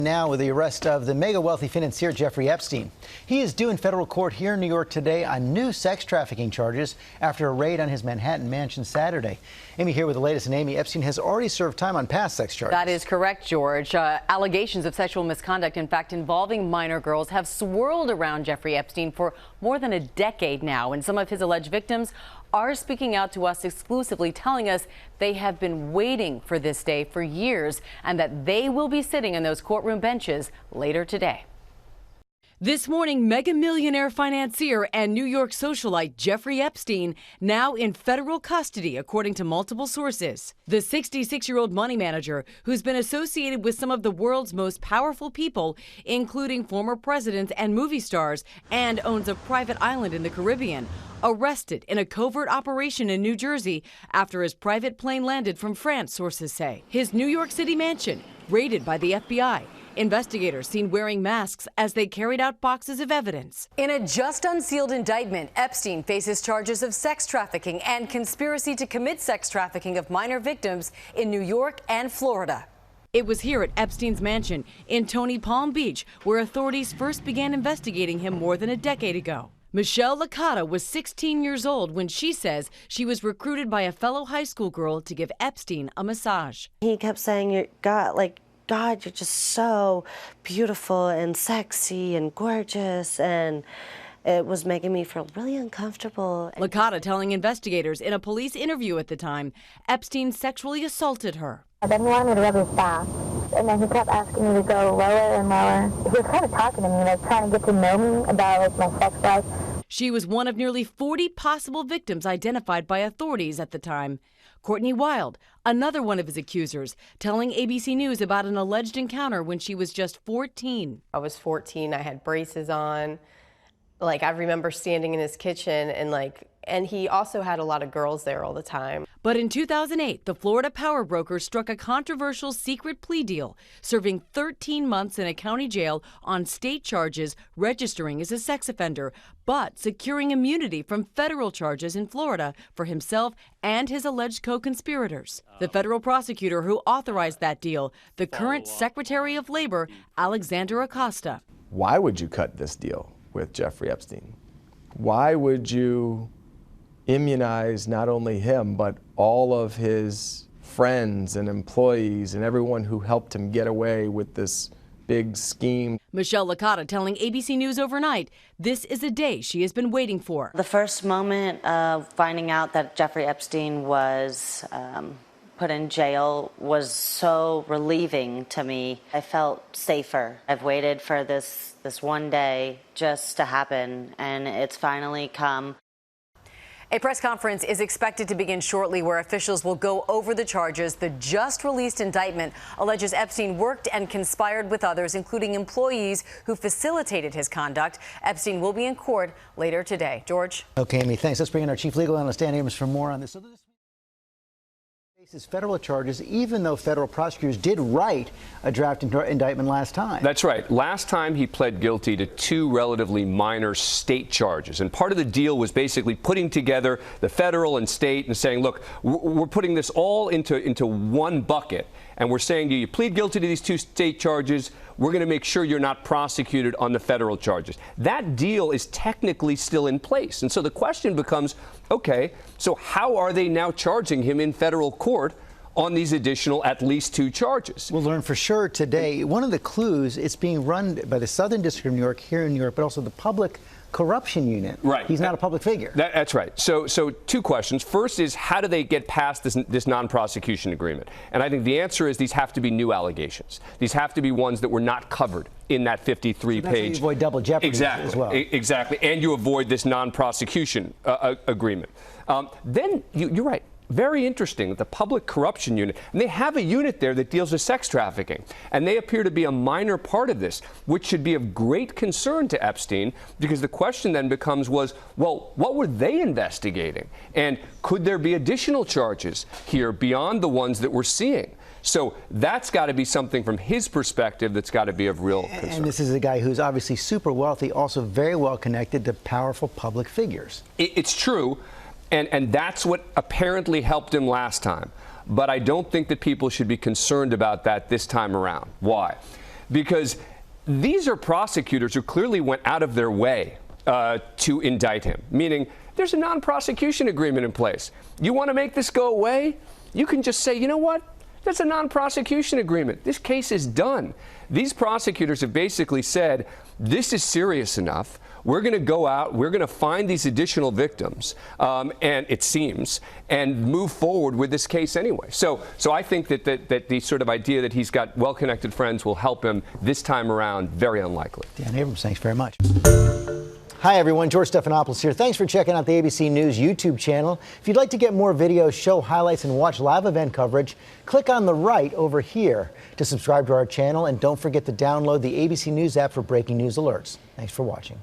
Now with the arrest of the mega wealthy financier Jeffrey Epstein. He is due in federal court here in New York today on new sex trafficking charges after a raid on his Manhattan mansion Saturday. Amy here with the latest. And Amy, Epstein has already served time on past sex charges. That is correct, George. Allegations of sexual misconduct, in fact, involving minor girls, have swirled around Jeffrey Epstein for more than a decade now. And some of his alleged victims are speaking out to us exclusively, telling us they have been waiting for this day for years and that they will be sitting in those courtroom benches later today. This morning, mega millionaire financier and New York socialite Jeffrey Epstein now in federal custody, according to multiple sources. The 66-year-old money manager, who's been associated with some of the world's most powerful people, including former presidents and movie stars, and owns a private island in the Caribbean, arrested in a covert operation in New Jersey after his private plane landed from France, sources say. His New York City mansion raided by the FBI. Investigators seen wearing masks as they carried out boxes of evidence. In a just unsealed indictment, Epstein faces charges of sex trafficking and conspiracy to commit sex trafficking of minor victims in New York and Florida. It was here at Epstein's mansion in Tony Palm Beach where authorities first began investigating him more than a decade ago. Michelle Licata was 16 years old when she says she was recruited by a fellow high school girl to give Epstein a massage. He kept saying, God, you're just so beautiful and sexy and gorgeous, and it was making me feel really uncomfortable. Licata telling investigators in a police interview at the time, Epstein sexually assaulted her. Then he wanted me to rub his back, and then he kept asking me to go lower and lower. He was kind of talking to me, trying to get to know me about my sex life. She was one of nearly 40 possible victims identified by authorities at the time. Courtney Wild, another one of his accusers, telling ABC News about an alleged encounter when she was just 14. I was 14, I had braces on. I remember standing in his kitchen and he also had a lot of girls there all the time. But in 2008, the Florida power broker struck a controversial secret plea deal, serving 13 months in a county jail on state charges, registering as a sex offender, but securing immunity from federal charges in Florida for himself and his alleged co-conspirators. The federal prosecutor who authorized that deal, the current Secretary of Labor, Alexander Acosta. Why would you cut this deal with Jeffrey Epstein? Why would you immunize not only him, but all of his friends and employees and everyone who helped him get away with this big scheme? Michelle Licata telling ABC News overnight, this is a day she has been waiting for. The first moment of finding out that Jeffrey Epstein was put in jail was so relieving to me. I felt safer. I've waited for this one day just to happen, and it's finally come. A press conference is expected to begin shortly where officials will go over the charges. The just released indictment alleges Epstein worked and conspired with others, including employees who facilitated his conduct. Epstein will be in court later today. George? Okay, Amy, thanks. Let's bring in our chief legal analyst, Dan Abrams, for more on this. So this faces federal charges, even though federal prosecutors did write a draft indictment last time. That's right. Last time he pled guilty to two relatively minor state charges. And part of the deal was basically putting together the federal and state and saying, look, we're putting this all into one bucket. And we're saying to you, you plead guilty to these two state charges, we're going to make sure you're not prosecuted on the federal charges. That deal is technically still in place. And so the question becomes, okay, so how are they now charging him in federal court on these additional at least two charges? We'll learn for sure today. One of the clues, it's being run by the Southern District of New York here in New York, but also the Public Corruption Unit. Right. He's not a public figure. That's right. So two questions. First is, how do they get past this non-prosecution agreement? And I think the answer is these have to be new allegations. These have to be ones that were not covered in that 53-page. So you avoid double jeopardy as well. Exactly. And you avoid this non-prosecution agreement. Then you're right. Very interesting, the Public Corruption Unit. And they have a unit there that deals with sex trafficking. And they appear to be a minor part of this, which should be of great concern to Epstein, because the question then becomes well, what were they investigating? And could there be additional charges here beyond the ones that we're seeing? So that's got to be something from his perspective that's got to be of real concern. And this is a guy who's obviously super wealthy, also very well connected to powerful public figures. It's true. And that's what apparently helped him last time. But I don't think that people should be concerned about that this time around. Why? because these are prosecutors who clearly went out of their way to indict him, meaning there's a non-prosecution agreement in place. You want to make this go away? You can just say, you know what? There's a non-prosecution agreement. This case is done. These prosecutors have basically said, this is serious enough. We're going to go out, we're going to find these additional victims, and it seems, and move forward with this case anyway. So I think that the sort of idea that he's got well-connected friends will help him this time around, very unlikely. Dan Abrams, thanks very much. Hi, everyone. George Stephanopoulos here. Thanks for checking out the ABC News YouTube channel. If you'd like to get more videos, show highlights, and watch live event coverage, click on the right over here to subscribe to our channel. And don't forget to download the ABC News app for breaking news alerts. Thanks for watching.